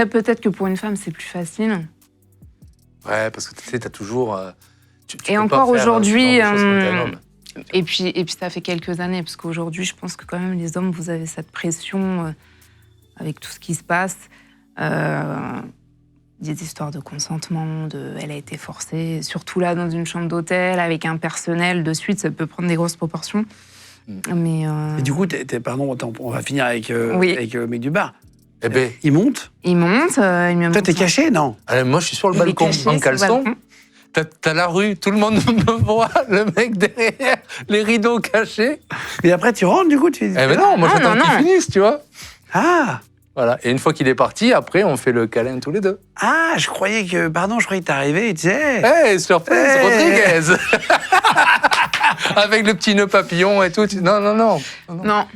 Après, peut-être que pour une femme, c'est plus facile. Ouais, parce que tu sais, t'as toujours... tu Et peux encore pas faire aujourd'hui, ce genre de choses quand t'es un homme. et puis ça fait quelques années, parce qu'aujourd'hui, je pense que quand même, les hommes, vous avez cette pression avec tout ce qui se passe. Des histoires de consentement, elle a été forcée, surtout là, dans une chambre d'hôtel, avec un personnel, de suite, ça peut prendre des grosses proportions. Mais Et du coup, pardon, attends, on va finir avec, Oui. avec le mec du bar. Eh ben, Il monte. il monte, il me Toi, montre t'es caché, non? moi, je suis sur le Il est balcon caché en sur le caleçon. balcon. T'as la rue, tout le monde me voit, le mec derrière, les rideaux cachés. Et après, tu rentres, du coup, Eh ben non, moi, Ah, j'attends non, qu'il non. finisse, tu vois. Ah! Voilà. Et une fois qu'il est parti, après, on fait le câlin tous les deux. Ah, je croyais que t'arrivais et tu disais... Hey, surprise, Hey. Rodriguez. Avec le petit nœud papillon et tout. Non, non, non. Non,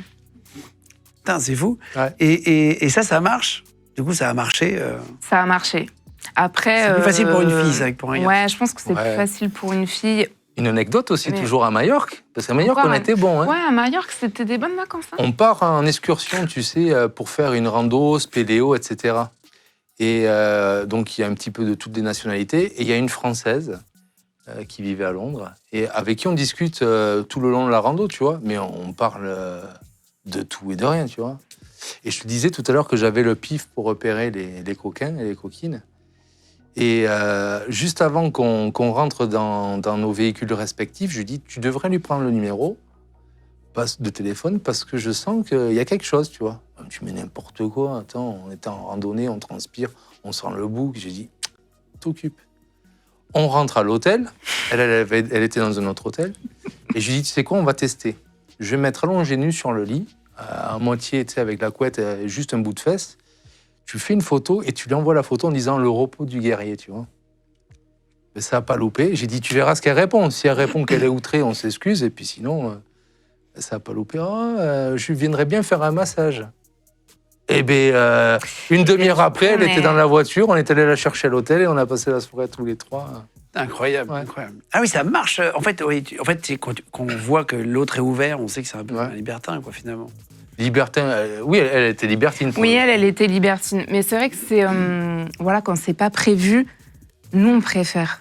Putain, c'est fou. Ouais. Et ça marche. Du coup, ça a marché. ça a marché. Après, C'est plus facile pour une fille, ça, que pour un garçon. Ouais, je pense que c'est Ouais. plus facile pour une fille. Une anecdote aussi, Mais- toujours à Majorque. Parce qu'à Majorque, Encore, on était bon. Hein. Ouais, à Majorque, c'était des bonnes vacances. Hein. On part en excursion, tu sais, pour faire une rando, spéléo, etc. Et donc, il y a un petit peu de toutes les nationalités. Et il y a une Française qui vivait à Londres et avec qui on discute tout le long de la rando, tu vois. Mais on parle de tout et de rien, tu vois. Et je te disais tout à l'heure que j'avais le pif pour repérer les coquins et les coquines. Et juste avant qu'on rentre dans nos véhicules respectifs, je lui dis, tu devrais lui prendre le numéro de téléphone parce que je sens qu'il y a quelque chose, tu vois. Tu mets n'importe quoi, attends, on est en randonnée, on transpire, on sent le bouc. J'ai dit, t'occupe. On rentre à l'hôtel, elle était dans un autre hôtel, et je lui dis, tu sais quoi, on va tester. Je vais mettre allongé nu sur le lit, à moitié, tu sais, avec la couette, juste un bout de fesse. Tu fais une photo et tu lui envoies la photo en disant le repos du guerrier, tu vois. Mais ça n'a pas loupé. J'ai dit, tu verras ce qu'elle répond. Si elle répond qu'elle est outrée, on s'excuse, et puis sinon... ça n'a pas loupé. Je viendrais bien faire un massage. Eh bien, une demi-heure après, elle était dans la voiture, on est allé la chercher à l'hôtel et on a passé la soirée tous les trois. Incroyable, Ouais. incroyable. Ah oui, ça marche. En fait, oui, c'est quand on voit que l'autre est ouvert, on sait que c'est un peu un libertin, quoi, finalement. Libertin, oui, elle était libertine. Oui, elle était libertine. Mais c'est vrai que c'est... voilà, quand c'est pas prévu, nous, on préfère.